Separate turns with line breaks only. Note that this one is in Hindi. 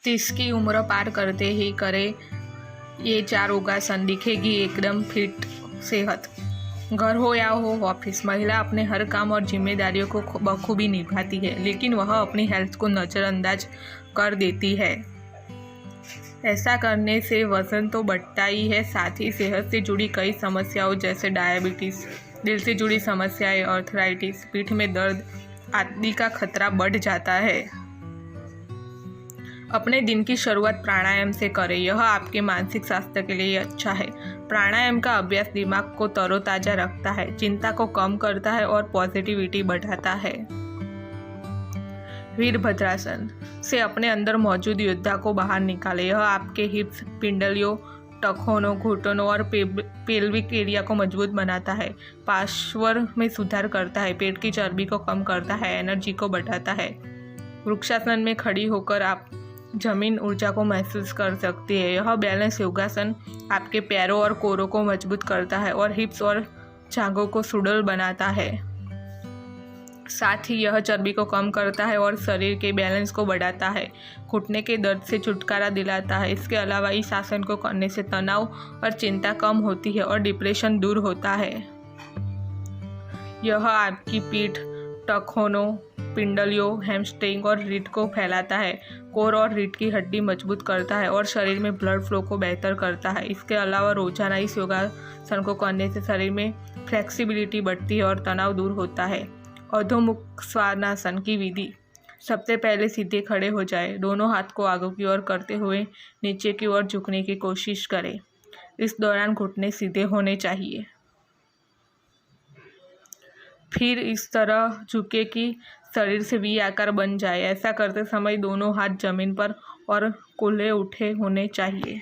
30 की उम्र पार करते ही करें ये 4 योगासन, दिखेगी एकदम फिट सेहत। घर हो या हो ऑफिस, महिला अपने हर काम और जिम्मेदारियों को बखूबी निभाती है, लेकिन वह अपनी हेल्थ को नज़रअंदाज कर देती है। ऐसा करने से वजन तो बढ़ता ही है, साथ ही सेहत से जुड़ी कई समस्याओं जैसे डायबिटीज़, दिल से जुड़ी समस्याएं, आर्थराइटिस, पीठ में दर्द आदि का खतरा बढ़ जाता है। अपने दिन की शुरुआत प्राणायाम से करें, यह आपके मानसिक स्वास्थ्य के लिए अच्छा है। प्राणायाम का अभ्यास दिमाग को तरोताज़ा रखता है, चिंता को कम करता है और पॉजिटिविटी बढ़ाता है। वीरभद्रासन से अपने अंदर मौजूद योद्धा को बाहर निकालें, यह आपके हिप्स, पिंडलियों, टखनों, घुटनों और पेल्विक एरिया को मजबूत बनाता है, पार्श्व में सुधार करता है, पेट की चर्बी को कम करता है, एनर्जी को बढ़ाता है। वृक्षासन में खड़ी होकर आप जमीन ऊर्जा को महसूस कर सकती है। यह बैलेंस योगासन आपके पैरों और कोरों को मजबूत करता है और हिप्स और जांघों को सुडौल बनाता है। साथ ही यह चर्बी को कम करता है और शरीर के बैलेंस को बढ़ाता है, घुटने के दर्द से छुटकारा दिलाता है। इसके अलावा इस आसन को करने से तनाव और चिंता कम होती है और डिप्रेशन दूर होता है। यह आपकी पीठ, टखनों, पिंडलियों, हैमस्ट्रिंग और रीढ़ को फैलाता है, कोर और रीढ़ की हड्डी मजबूत करता है और शरीर में ब्लड फ्लो को बेहतर करता है। इसके अलावा रोजाना इस योगासन को करने से शरीर में फ्लेक्सिबिलिटी बढ़ती है और तनाव दूर होता है। अधोमुख स्वानासन की विधि। सबसे पहले सीधे खड़े हो जाए, दोनों हाथ को आगे की ओर करते हुए नीचे की ओर झुकने की कोशिश करें। इस दौरान घुटने सीधे होने चाहिए। फिर इस तरह झुके कि शरीर से वी आकार बन जाए। ऐसा करते समय दोनों हाथ जमीन पर और कूल्हे उठे होने चाहिए।